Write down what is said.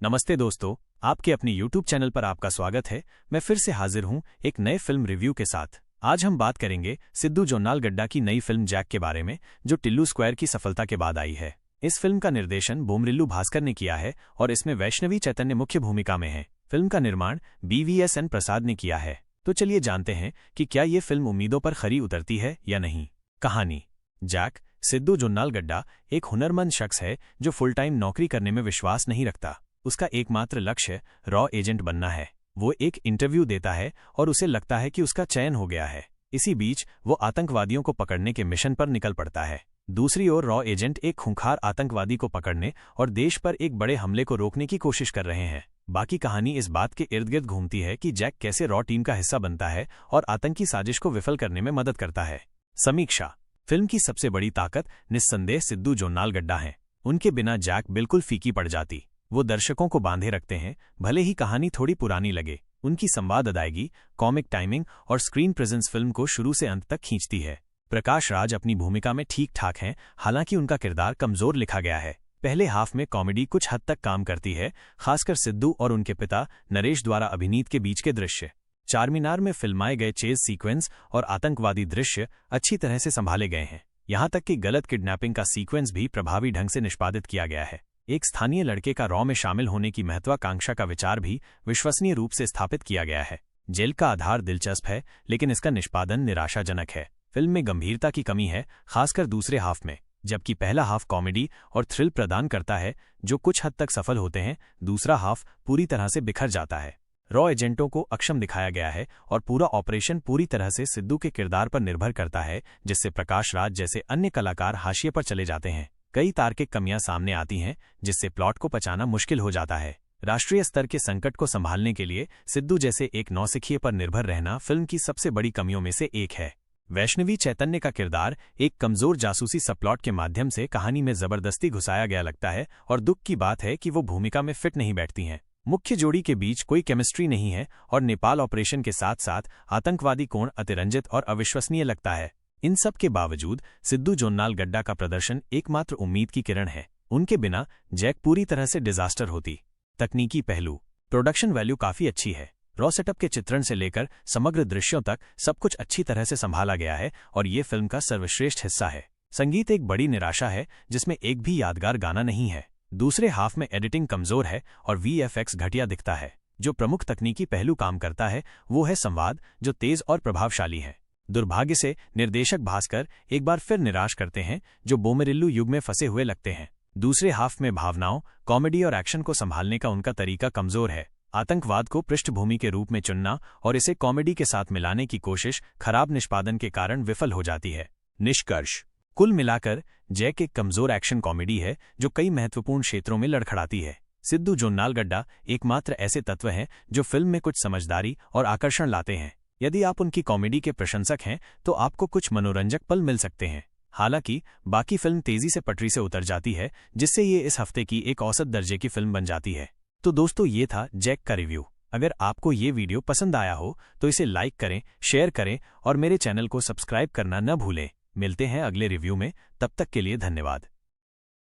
नमस्ते दोस्तों, आपके अपने YouTube चैनल पर आपका स्वागत है। मैं फिर से हाजिर हूं एक नए फिल्म रिव्यू के साथ। आज हम बात करेंगे सिद्धू जोन्नालगड्डा की नई फिल्म जैक के बारे में, जो टिल्लू स्क्वायर की सफलता के बाद आई है। इस फिल्म का निर्देशन बोमरिल्लू भास्कर ने किया है और इसमें वैष्णवी चैतन्य मुख्य भूमिका में है। फिल्म का निर्माण BVSN प्रसाद ने किया है। तो चलिए जानते हैं कि क्या ये फिल्म उम्मीदों पर खरी उतरती है या नहीं। कहानी। जैक सिद्धू जोन्नालगड्डा एक हुनरमंद शख्स है जो फुल टाइम नौकरी करने में विश्वास नहीं रखता। उसका एकमात्र लक्ष्य रॉ एजेंट बनना है। वो एक इंटरव्यू देता है और उसे लगता है कि उसका चयन हो गया है। इसी बीच वो आतंकवादियों को पकड़ने के मिशन पर निकल पड़ता है। दूसरी ओर रॉ एजेंट एक खूंखार आतंकवादी को पकड़ने और देश पर एक बड़े हमले को रोकने की कोशिश कर रहे हैं। बाकी कहानी इस बात के इर्द गिर्द घूमती है कि जैक कैसे रॉ टीम का हिस्सा बनता है और आतंकी साजिश को विफल करने में मदद करता है। समीक्षा। फिल्म की सबसे बड़ी ताकत निस्संदेह सिद्धू जोन्नालगड्डा हैं। उनके बिना जैक बिल्कुल फीकी पड़ जाती। वो दर्शकों को बांधे रखते हैं, भले ही कहानी थोड़ी पुरानी लगे। उनकी संवाद अदायगी, कॉमिक टाइमिंग और स्क्रीन प्रेजेंस फिल्म को शुरू से अंत तक खींचती है। प्रकाश राज अपनी भूमिका में ठीक ठाक हैं, हालांकि उनका किरदार कमजोर लिखा गया है। पहले हाफ में कॉमेडी कुछ हद तक काम करती है, खासकर सिद्धू और उनके पिता नरेश द्वारा अभिनीत के बीच के दृश्य। चारमीनार में फिल्माए गए चेज सीक्वेंस और आतंकवादी दृश्य अच्छी तरह से संभाले गए हैं। यहां तक कि गलत किडनैपिंग का सीक्वेंस भी प्रभावी ढंग से निष्पादित किया गया है। एक स्थानीय लड़के का रॉ में शामिल होने की महत्वाकांक्षा का विचार भी विश्वसनीय रूप से स्थापित किया गया है। जेल का आधार दिलचस्प है, लेकिन इसका निष्पादन निराशाजनक है। फिल्म में गंभीरता की कमी है, खासकर दूसरे हाफ में। जबकि पहला हाफ कॉमेडी और थ्रिल प्रदान करता है, जो कुछ हद तक सफल होते हैं, दूसरा हाफ पूरी तरह से बिखर जाता है। रॉ एजेंटों को अक्षम दिखाया गया है और पूरा ऑपरेशन पूरी तरह से सिद्धू के किरदार पर निर्भर करता है, जिससे प्रकाश राज जैसे अन्य कलाकार हाशिए पर चले जाते हैं। कई तार्किक कमियां सामने आती हैं, जिससे प्लॉट को पचाना मुश्किल हो जाता है। राष्ट्रीय स्तर के संकट को संभालने के लिए सिद्धू जैसे एक नौसिखिए पर निर्भर रहना फिल्म की सबसे बड़ी कमियों में से एक है। वैष्णवी चैतन्य का किरदार एक कमजोर जासूसी सबप्लॉट के माध्यम से कहानी में जबरदस्ती घुसाया गया लगता है और दुख की बात है कि वो भूमिका में फिट नहीं बैठती हैं। मुख्य जोड़ी के बीच कोई केमिस्ट्री नहीं है और नेपाल ऑपरेशन के साथ साथ आतंकवादी कोण अतिरंजित और अविश्वसनीय लगता है। इन सब के बावजूद सिद्धू जोन्नालगड्डा का प्रदर्शन एकमात्र उम्मीद की किरण है। उनके बिना जैक पूरी तरह से डिजास्टर होती। तकनीकी पहलू। प्रोडक्शन वैल्यू काफी अच्छी है। रॉ सेटअप के चित्रण से लेकर समग्र दृश्यों तक सब कुछ अच्छी तरह से संभाला गया है और ये फिल्म का सर्वश्रेष्ठ हिस्सा है। संगीत एक बड़ी निराशा है, जिसमें एक भी यादगार गाना नहीं है। दूसरे हाफ में एडिटिंग कमजोर है और VFX घटिया दिखता है। जो प्रमुख तकनीकी पहलू काम करता है वो है संवाद, जो तेज और प्रभावशाली है। दुर्भाग्य से निर्देशक भास्कर एक बार फिर निराश करते हैं, जो बोमरिल्लू युग में फंसे हुए लगते हैं। दूसरे हाफ में भावनाओं, कॉमेडी और एक्शन को संभालने का उनका तरीका कमजोर है। आतंकवाद को पृष्ठभूमि के रूप में चुनना और इसे कॉमेडी के साथ मिलाने की कोशिश खराब निष्पादन के कारण विफल हो जाती है। निष्कर्ष। कुल मिलाकर जैक एक कमजोर एक्शन कॉमेडी है, जो कई महत्वपूर्ण क्षेत्रों में लड़खड़ाती है। सिद्धू जोन्नालगड्डा एकमात्र ऐसे तत्व हैं जो फिल्म में कुछ समझदारी और आकर्षण लाते हैं। यदि आप उनकी कॉमेडी के प्रशंसक हैं तो आपको कुछ मनोरंजक पल मिल सकते हैं। हालांकि बाकी फिल्म तेजी से पटरी से उतर जाती है, जिससे ये इस हफ्ते की एक औसत दर्जे की फिल्म बन जाती है। तो दोस्तों, ये था जैक का रिव्यू। अगर आपको ये वीडियो पसंद आया हो तो इसे लाइक करें, शेयर करें और मेरे चैनल को सब्सक्राइब करना न भूलें। मिलते हैं अगले रिव्यू में, तब तक के लिए धन्यवाद।